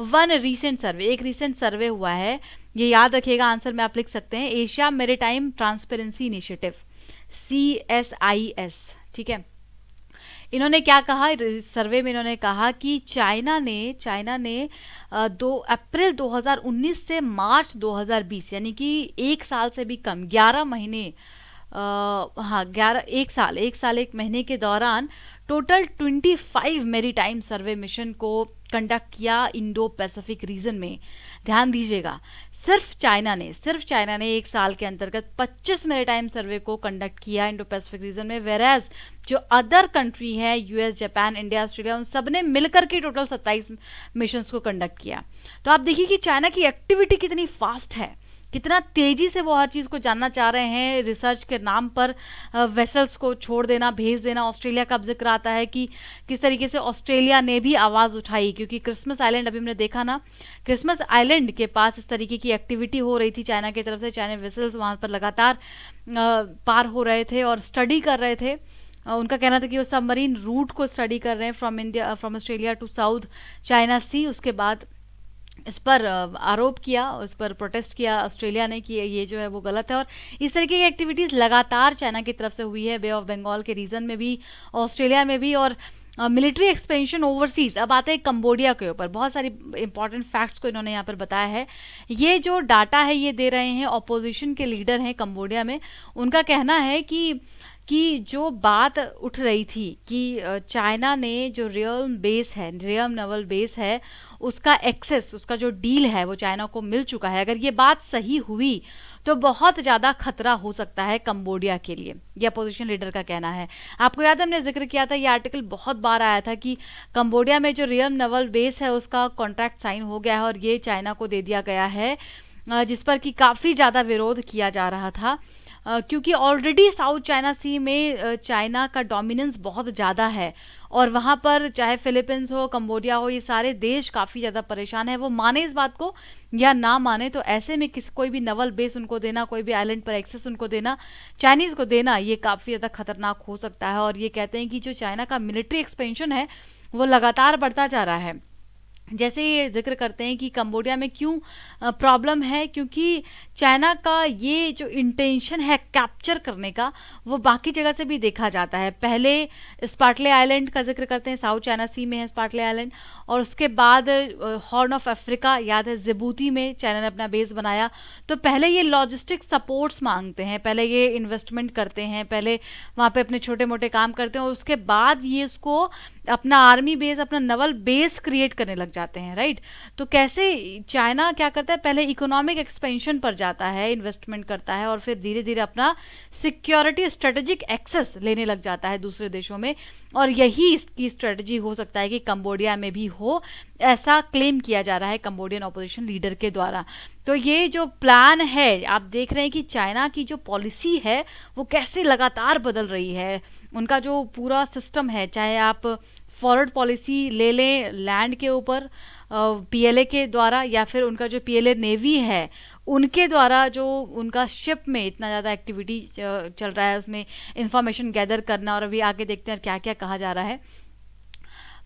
A: वन रिसेंट सर्वे, एक रिसेंट सर्वे हुआ है, ये याद रखिएगा, आंसर में आप लिख सकते हैं, Asia maritime transparency initiative, CSIS। ठीक है, इन्होंने क्या कहा सर्वे में, इन्होंने कहा कि चाइना ने 2 अप्रैल 2019 से मार्च 2020, यानी कि एक साल से भी कम, 11 महीने, हाँ 11, एक साल 1 महीने के दौरान टोटल 25 मेरीटाइम सर्वे मिशन को कंडक्ट किया इंडो पैसिफिक रीजन में। ध्यान दीजिएगा, सिर्फ चाइना ने एक साल के अंतर्गत 25 मेरीटाइम सर्वे को कंडक्ट किया इंडो पैसिफिक रीजन में, वेराज जो अदर कंट्री है, यूएस, जापान, इंडिया, ऑस्ट्रेलिया, उन सब ने मिलकर के टोटल 27 मिशंस को कंडक्ट किया। तो आप देखिए कि चाइना की एक्टिविटी कितनी फास्ट है, कितना तेजी से वो हर चीज़ को जानना चाह रहे हैं, रिसर्च के नाम पर वेसल्स को छोड़ देना, भेज देना। ऑस्ट्रेलिया का जिक्र आता है कि किस तरीके से ऑस्ट्रेलिया ने भी आवाज़ उठाई, क्योंकि क्रिसमस आइलैंड अभी हमने देखा ना, क्रिसमस आइलैंड के पास इस तरीके की एक्टिविटी हो रही थी चाइना की तरफ से, चाइना वेसल्स वहाँ पर लगातार पार हो रहे थे और स्टडी कर रहे थे। उनका कहना था कि वो सबमरीन रूट को स्टडी कर रहे हैं from Australia to South China sea. उसके बाद इस पर आरोप किया, उस पर प्रोटेस्ट किया ऑस्ट्रेलिया ने कि ये जो है वो गलत है, और इस तरीके की एक्टिविटीज़ लगातार चाइना की तरफ से हुई है, बे ऑफ बंगाल के रीजन में भी, ऑस्ट्रेलिया में भी, और मिलिट्री एक्सपेंशन ओवरसीज। अब आते हैं कंबोडिया के ऊपर, बहुत सारी इंपॉर्टेंट फैक्ट्स को इन्होंने यहाँ पर बताया है। ये जो डाटा है ये दे रहे हैं ऑपोजिशन के लीडर हैं कंबोडिया में। उनका कहना है कि जो बात उठ रही थी कि चाइना ने जो रियल नेवल बेस है उसका एक्सेस, उसका जो डील है वो चाइना को मिल चुका है, अगर ये बात सही हुई तो बहुत ज़्यादा खतरा हो सकता है कंबोडिया के लिए, ये अपोजिशन लीडर का कहना है। आपको याद है हमने जिक्र किया था, ये आर्टिकल बहुत बार आया था कि कंबोडिया में जो रियल नेवल बेस है उसका कॉन्ट्रैक्ट साइन हो गया है और ये चाइना को दे दिया गया है, जिस पर कि काफ़ी ज़्यादा विरोध किया जा रहा था, क्योंकि ऑलरेडी साउथ चाइना सी में चाइना का डोमिनेंस बहुत ज़्यादा है, और वहाँ पर चाहे फिलीपींस हो, कंबोडिया हो, ये सारे देश काफ़ी ज़्यादा परेशान है। वो माने इस बात को या ना माने, तो ऐसे में कोई भी नवल बेस उनको देना, कोई भी आइलैंड पर एक्सेस उनको देना, चाइनीज़ को देना, ये काफ़ी ज़्यादा खतरनाक हो सकता है। और ये कहते हैं कि जो चाइना का मिलिट्री एक्सपेंशन है वो लगातार बढ़ता जा रहा है, जैसे ये जिक्र करते हैं कि कंबोडिया में क्यों प्रॉब्लम है, क्योंकि चाइना का ये जो इंटेंशन है कैप्चर करने का, वो बाकी जगह से भी देखा जाता है। पहले स्पार्टले आइलैंड का जिक्र करते हैं, साउथ चाइना सी में है स्पार्टले आइलैंड, और उसके बाद हॉर्न ऑफ अफ्रीका, याद है जिबूती में चाइना ने अपना बेस बनाया। तो पहले ये लॉजिस्टिक सपोर्ट्स मांगते हैं, पहले ये इन्वेस्टमेंट करते हैं, पहले वहाँ पे अपने छोटे मोटे काम करते हैं, और उसके बाद ये इसको अपना आर्मी बेस, अपना नवल बेस क्रिएट करने लग जाते हैं, राइट। तो कैसे चाइना क्या करता है, पहले इकोनॉमिक एक्सपेंशन पर जाता है, इन्वेस्टमेंट करता है, और फिर धीरे धीरे अपना सिक्योरिटी स्ट्रेटेजिक एक्सेस लेने लग जाता है दूसरे देशों में। और यही इसकी स्ट्रेटजी हो सकता है कि कंबोडिया में भी हो, ऐसा क्लेम किया जा रहा है कंबोडियन ऑपोजिशन लीडर के द्वारा। तो ये जो प्लान है, आप देख रहे हैं कि चाइना की जो पॉलिसी है वो कैसे लगातार बदल रही है। उनका जो पूरा सिस्टम है, चाहे आप फॉरवर्ड पॉलिसी ले लें लैंड के ऊपर पीएलए के द्वारा, या फिर उनका जो पीएलए नेवी है उनके द्वारा जो उनका शिप में इतना ज़्यादा एक्टिविटी चल रहा है, उसमें इंफॉर्मेशन गैदर करना, और अभी आगे देखते हैं क्या क्या कहा जा रहा है।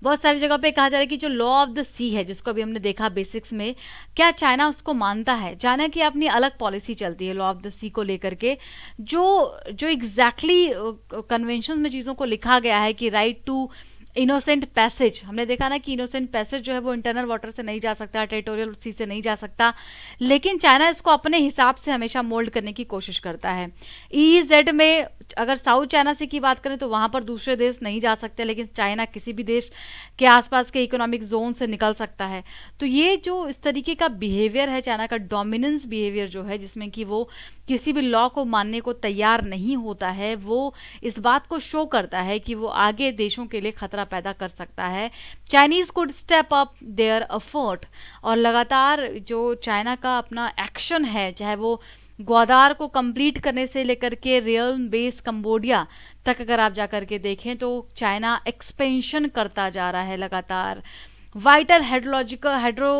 A: बहुत सारी जगह पे कहा जा रहा है कि जो लॉ ऑफ द सी है, जिसको अभी हमने देखा बेसिक्स में, क्या चाइना उसको मानता है। चाइना की अपनी अलग पॉलिसी चलती है लॉ ऑफ द सी को लेकर के, जो जो एग्जैक्टली कन्वेंशन में चीज़ों को लिखा गया है कि राइट टू इनोसेंट पैसेज। हमने देखा ना कि इनोसेंट पैसेज जो है वो इंटरनल वाटर से नहीं जा सकता, टेरिटोरियल सी से नहीं जा सकता, लेकिन चाइना इसको अपने हिसाब से हमेशा मोल्ड करने की कोशिश करता है। ईजेड में अगर साउथ चाइना सी की बात करें तो वहां पर दूसरे देश नहीं जा सकते, लेकिन चाइना किसी भी देश के आसपास के इकोनॉमिक जोन से निकल सकता है। तो ये जो इस तरीके का बिहेवियर है चाइना का, डोमिनेंस बिहेवियर जो है, जिसमें कि वो किसी भी लॉ को मानने को तैयार नहीं होता है, वो इस बात को शो करता है कि वो आगे देशों के लिए खतरा पैदा कर सकता है। Chinese could step up their effort, और लगातार जो चाइना का अपना एक्शन है, चाहे वो ग्वादार को कंप्लीट करने से लेकर के रियल बेस कंबोडिया तक अगर आप जाकर के देखें, तो चाइना एक्सपेंशन करता जा रहा है लगातार। वाइटल हाइड्रोलॉजिकल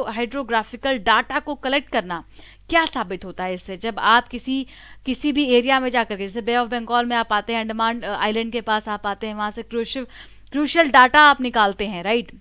A: हाइड्रोग्राफिकल डाटा को कलेक्ट करना क्या साबित होता है इससे, जब आप किसी किसी भी एरिया में जाकर के, जैसे बे ऑफ बंगाल में आप आते हैं, अंडमान आइलैंड के पास आप आते हैं, वहां से क्रूशियल डाटा आप निकालते हैं, राइट।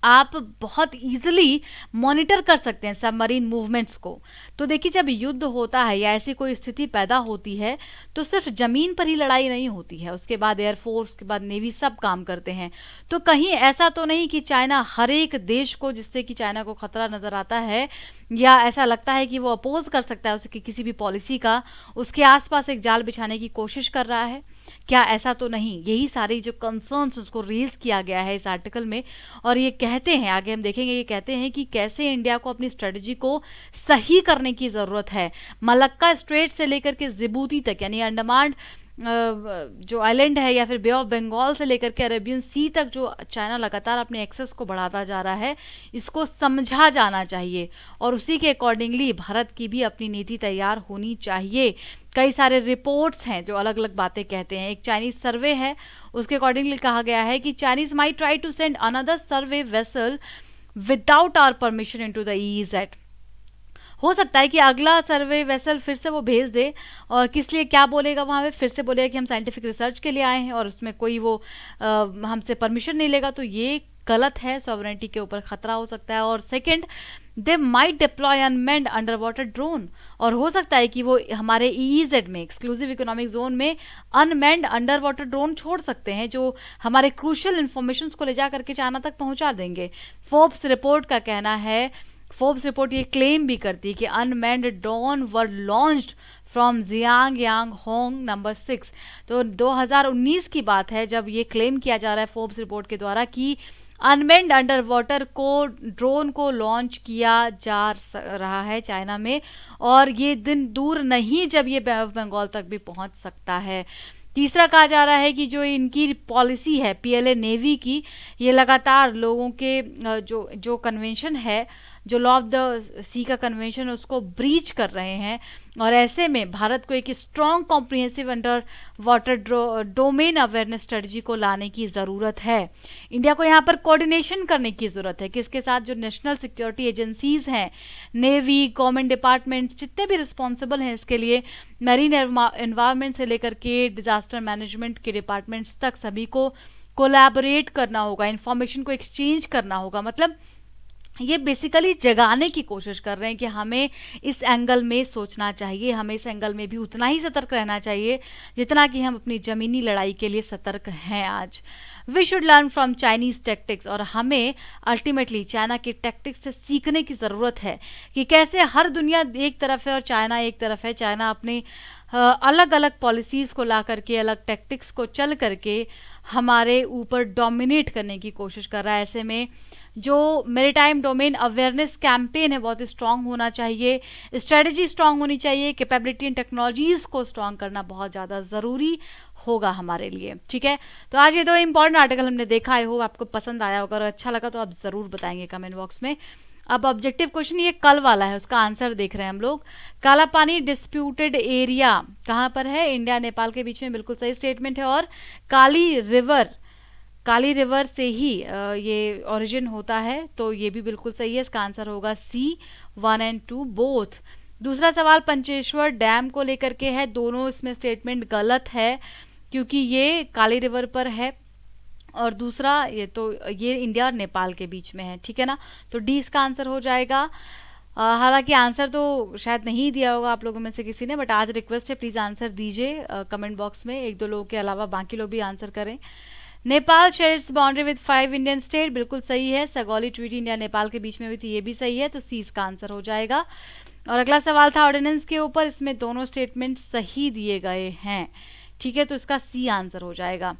A: आप बहुत इजीली मॉनिटर कर सकते हैं सबमरीन मूवमेंट्स को। तो देखिए, जब युद्ध होता है या ऐसी कोई स्थिति पैदा होती है, तो सिर्फ जमीन पर ही लड़ाई नहीं होती है, उसके बाद एयरफोर्स के बाद नेवी सब काम करते हैं। तो कहीं ऐसा तो नहीं कि चाइना हर एक देश को, जिससे कि चाइना को खतरा नजर आता है या ऐसा लगता है कि वो अपोज कर सकता है उसकी किसी भी पॉलिसी का, उसके आसपास एक जाल बिछाने की कोशिश कर रहा है, क्या ऐसा तो नहीं। यही सारी जो कंसर्न्स उसको रेज किया गया है इस आर्टिकल में। और ये कहते हैं, आगे हम देखेंगे, ये कहते हैं कि कैसे इंडिया को अपनी स्ट्रेटजी को सही करने की जरूरत है। मलक्का स्ट्रेट से लेकर के जिबूती तक, यानी अंडमान जो आइलैंड है, या फिर बे ऑफ बंगाल से लेकर के अरेबियन सी तक जो चाइना लगातार अपने एक्सेस को बढ़ाता जा रहा है, इसको समझा जाना चाहिए, और उसी के अकॉर्डिंगली भारत की भी अपनी नीति तैयार होनी चाहिए। कई सारे रिपोर्ट्स हैं जो अलग अलग बातें कहते हैं। एक चाइनीज सर्वे है, उसके अकॉर्डिंगली कहा गया है कि Chinese might try to send another survey vessel without our permission into the EEZ. हो सकता है कि अगला सर्वे वेसल फिर से वो भेज दे, और किस लिए क्या बोलेगा वहाँ पे, फिर से बोलेगा कि हम साइंटिफिक रिसर्च के लिए आए हैं, और उसमें कोई वो हमसे परमिशन नहीं लेगा। तो ये गलत है, सॉवरेनिटी के ऊपर खतरा हो सकता है। और second, they might deploy unmanned under water drone, और हो सकता है कि वो हमारे ईईजेड में, एक्सक्लूसिव इकोनॉमिक जोन में, अनमेंड अंडर वाटर ड्रोन छोड़ सकते हैं, जो हमारे क्रूशियल इंफॉर्मेशन को ले जा करके चाइना तक पहुंचा देंगे। फोर्ब्स रिपोर्ट का कहना है, फोर्ब्स रिपोर्ट ये क्लेम भी करती है कि unmanned drone were launched from Jiang Yang Hong number 6। तो 2019 की बात है जब ये क्लेम किया जा रहा है फोर्ब्स रिपोर्ट के द्वारा कि अनमेन्ड अंडर वाटर को ड्रोन को लॉन्च किया जा रहा है चाइना में, और ये दिन दूर नहीं जब ये बे ऑफ बंगाल तक भी पहुंच सकता है। तीसरा कहा जा रहा है कि जो इनकी पॉलिसी है पीएलए नेवी की, ये लगातार लोगों के जो जो कन्वेंशन है, जो लॉ ऑफ द सी का कन्वेंशन है, उसको ब्रीच कर रहे हैं। और ऐसे में भारत को एक strong comprehensive under water domain awareness strategy को लाने की ज़रूरत है। इंडिया को यहाँ पर कोऑर्डिनेशन करने की ज़रूरत है, किसके साथ, जो नेशनल सिक्योरिटी एजेंसीज हैं, नेवी, गवर्नमेंट डिपार्टमेंट, जितने भी रिस्पॉन्सिबल हैं इसके लिए, मैरीन एनवायरनमेंट से लेकर के डिजास्टर मैनेजमेंट के डिपार्टमेंट्स तक, सभी को कोलैबोरेट करना होगा, इंफॉर्मेशन को एक्सचेंज करना होगा। मतलब ये बेसिकली जगाने की कोशिश कर रहे हैं कि हमें इस एंगल में सोचना चाहिए, हमें इस एंगल में भी उतना ही सतर्क रहना चाहिए जितना कि हम अपनी ज़मीनी लड़ाई के लिए सतर्क हैं आज। We should learn from Chinese tactics, और हमें अल्टीमेटली चाइना के टैक्टिक्स से सीखने की ज़रूरत है कि कैसे हर दुनिया एक तरफ है और चाइना एक तरफ है। चाइना अपने अलग अलग पॉलिसीज़ को ला करके, अलग टैक्टिक्स को चल करके हमारे ऊपर डोमिनेट करने की कोशिश कर रहा है। ऐसे में जो मेरीटाइम डोमेन अवेयरनेस कैंपेन है बहुत स्ट्रांग होना चाहिए, स्ट्रेटजी स्ट्रांग होनी चाहिए, कैपेबिलिटी एंड टेक्नोलॉजीज को स्ट्रांग करना बहुत ज़्यादा ज़रूरी होगा हमारे लिए। ठीक है, तो आज ये दो इंपॉर्टेंट आर्टिकल हमने देखा। आई होप आपको पसंद आया होगा, अगर अच्छा लगा तो आप ज़रूर बताएंगे कमेंट बॉक्स में। अब ऑब्जेक्टिव क्वेश्चन ये कल वाला है, उसका आंसर देख रहे हैं हम लोग। काला पानी डिस्प्यूटेड एरिया कहाँ पर है? इंडिया नेपाल के बीच में, बिल्कुल सही स्टेटमेंट है। और काली रिवर से ही ये ओरिजिन होता है, तो ये भी बिल्कुल सही है। इसका आंसर होगा सी, 1 और 2 बोथ। दूसरा सवाल पंचेश्वर डैम को लेकर के है, दोनों इसमें स्टेटमेंट गलत है क्योंकि ये काली रिवर पर है और दूसरा ये इंडिया और नेपाल के बीच में है। ठीक है ना, तो डी इसका आंसर हो जाएगा। हालांकि आंसर तो शायद नहीं दिया होगा आप लोगों में से किसी ने, बट आज रिक्वेस्ट है प्लीज़ आंसर दीजिए कमेंट बॉक्स में। एक दो लोगों के अलावा बाकी लोग भी आंसर करें। Nepal shares boundary with 5 Indian state, बिल्कुल सही है। सगौली ट्रीटी इंडिया नेपाल के बीच में हुई थी, ये भी सही है, तो सी इसका आंसर हो जाएगा। और अगला सवाल था ऑर्डिनेंस के ऊपर, इसमें दोनों स्टेटमेंट सही दिए गए हैं। ठीक है, तो इसका सी आंसर हो जाएगा।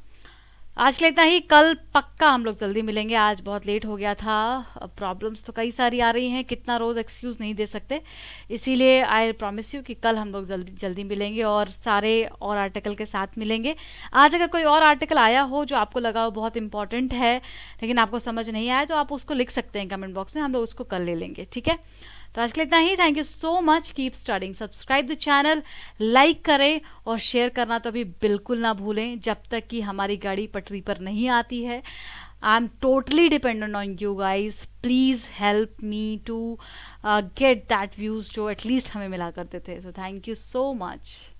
A: आज के लिए इतना ही, कल पक्का हम लोग जल्दी मिलेंगे। आज बहुत लेट हो गया था, प्रॉब्लम्स तो कई सारी आ रही हैं, कितना रोज़ एक्सक्यूज़ नहीं दे सकते, इसीलिए आई प्रॉमिस यू कि कल हम लोग जल्दी जल्दी मिलेंगे और सारे और आर्टिकल के साथ मिलेंगे। आज अगर कोई और आर्टिकल आया हो जो आपको लगा हो बहुत इंपॉर्टेंट है लेकिन आपको समझ नहीं आया, तो आप उसको लिख सकते हैं कमेंट बॉक्स में, हम लोग उसको कल ले लेंगे। ठीक है, तो आज के लिए इतना ही। Thank you so much, keep studying, subscribe the channel, like करें और शेयर करना तो अभी बिल्कुल ना भूलें जब तक कि हमारी गाड़ी पटरी पर नहीं आती है। I am totally dependent on you guys, please help me to get that views जो एटलीस्ट हमें मिला करते थे। So thank you so much.